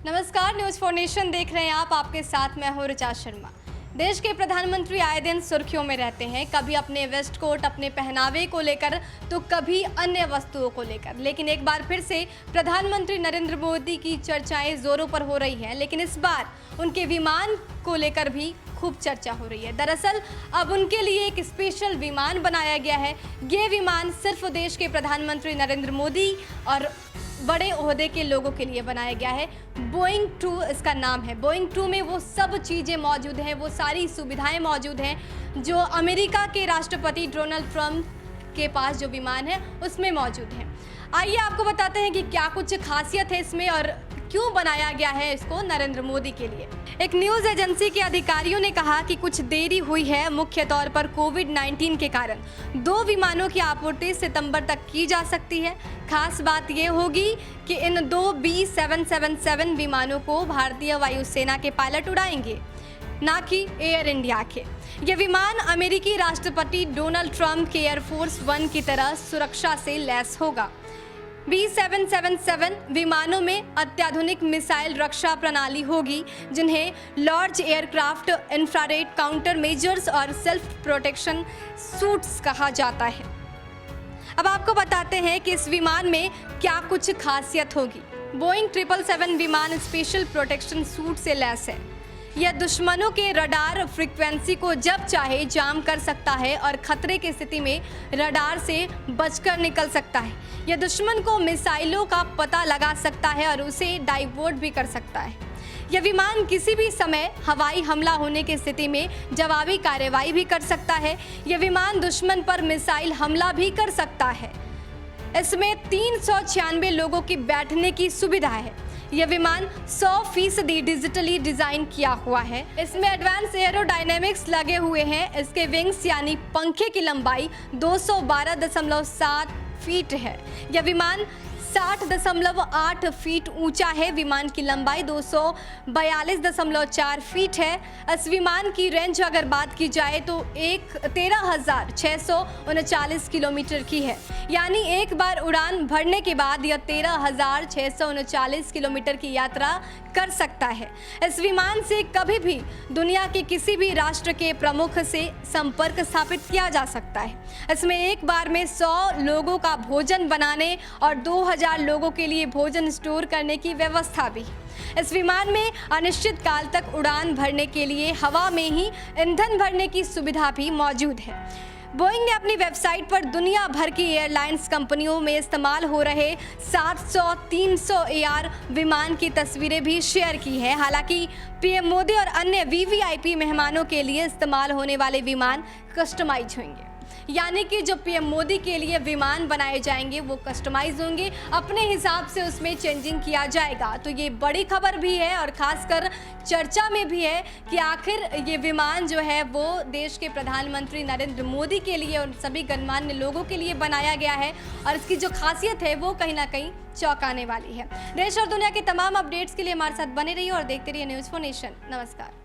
नमस्कार, news for nation देख रहे हैं आप। आपके साथ मैं हूं ऋचा शर्मा। देश के प्रधानमंत्री आए दिन सुर्खियों में रहते हैं, कभी अपने वेस्ट कोट अपने पहनावे को लेकर तो कभी अन्य वस्तुओं को लेकर। लेकिन एक बार फिर से प्रधानमंत्री नरेंद्र मोदी की चर्चाएं जोरों पर हो रही हैं, लेकिन इस बार उनके विमान को लेकर भी खूब चर्चा हो रही है। दरअसल अब उनके लिए एक स्पेशल विमान बनाया गया है। ये विमान सिर्फ देश के प्रधानमंत्री नरेंद्र मोदी और बड़े ओहदे के लोगों के लिए बनाया गया है। बोइंग 2 इसका नाम है। बोइंग 2 में वो सब चीज़ें मौजूद हैं, वो सारी सुविधाएं मौजूद हैं जो अमेरिका के राष्ट्रपति डोनाल्ड ट्रंप के पास जो विमान है उसमें मौजूद है। आइए आपको बताते हैं कि क्या कुछ खासियत है इसमें और क्यों बनाया गया है इसको नरेंद्र मोदी के लिए। एक न्यूज़ एजेंसी के अधिकारियों ने कहा कि कुछ देरी हुई है, मुख्य तौर पर कोविड-19 के कारण 2 विमानों की आपूर्ति सितंबर तक की जा सकती है। खास बात यह होगी कि इन 2 B777 विमानों को भारतीय वायुसेना के पायलट उड़ाएंगे, ना कि एयर इंडिया के। ये विमान अमेरिकी राष्ट्रपति डोनाल्ड ट्रंप के एयरफोर्स 1 की तरह सुरक्षा से लैस होगा। B777 विमानों में अत्याधुनिक मिसाइल रक्षा प्रणाली होगी, जिन्हें large aircraft infrared counter measures और सेल्फ प्रोटेक्शन सूट्स कहा जाता है। अब आपको बताते हैं कि इस विमान में क्या कुछ खासियत होगी। बोइंग 777 विमान स्पेशल प्रोटेक्शन सूट से लैस है। यह दुश्मनों के रडार फ्रीक्वेंसी को जब चाहे जाम कर सकता है और खतरे की स्थिति में रडार से बचकर निकल सकता है। यह दुश्मन को मिसाइलों का पता लगा सकता है और उसे डाइवर्ट भी कर सकता है। यह विमान किसी भी समय हवाई हमला होने की स्थिति में जवाबी कार्रवाई भी कर सकता है। यह विमान दुश्मन पर मिसाइल हमला भी कर सकता है। इसमें 396 लोगों की बैठने की सुविधा है। यह विमान 100% डिजिटली डिजाइन किया हुआ है। इसमें एडवांस एरोडायनेमिक्स लगे हुए हैं। इसके विंग्स यानी पंखे की लंबाई 212.7 फीट है। यह विमान 60.8 फीट ऊंचा है। विमान की लंबाई 242.4 फीट है। इस विमान की रेंज अगर बात की जाए तो 13,639 किलोमीटर की है, यानी एक बार उड़ान भरने के बाद यह 13,639 किलोमीटर की यात्रा कर सकता है। इस विमान से कभी भी दुनिया के किसी भी राष्ट्र के प्रमुख से संपर्क स्थापित किया जा सकता है। इसमें एक बार में 100 लोगों का भोजन बनाने और 2000 लोगों के लिए भोजन स्टोर करने की व्यवस्था भी। इस विमान में अनिश्चित काल तक उड़ान भरने के लिए हवा में ही ईंधन भरने की सुविधा भी मौजूद है। बोइंग ने अपनी वेबसाइट पर दुनिया भर की एयरलाइंस कंपनियों में इस्तेमाल हो रहे 700-300 AR विमान की तस्वीरें भी शेयर की है। हालांकि पीएम मोदी और अन्य वीवीआईपी मेहमानों के लिए इस्तेमाल होने वाले विमान कस्टमाइज होंगे, यानी कि जो पीएम मोदी के लिए विमान बनाए जाएंगे वो कस्टमाइज होंगे, अपने हिसाब से उसमें चेंजिंग किया जाएगा। तो ये बड़ी खबर भी है और खासकर चर्चा में भी है कि आखिर ये विमान जो है वो देश के प्रधानमंत्री नरेंद्र मोदी के लिए और सभी गणमान्य लोगों के लिए बनाया गया है और इसकी जो खासियत है वो कहीं ना कहीं चौंकाने वाली है। देश और दुनिया के तमाम अपडेट्स के लिए हमारे साथ बने रहिए और देखते रहिए न्यूज़ फॉर नेशन। नमस्कार।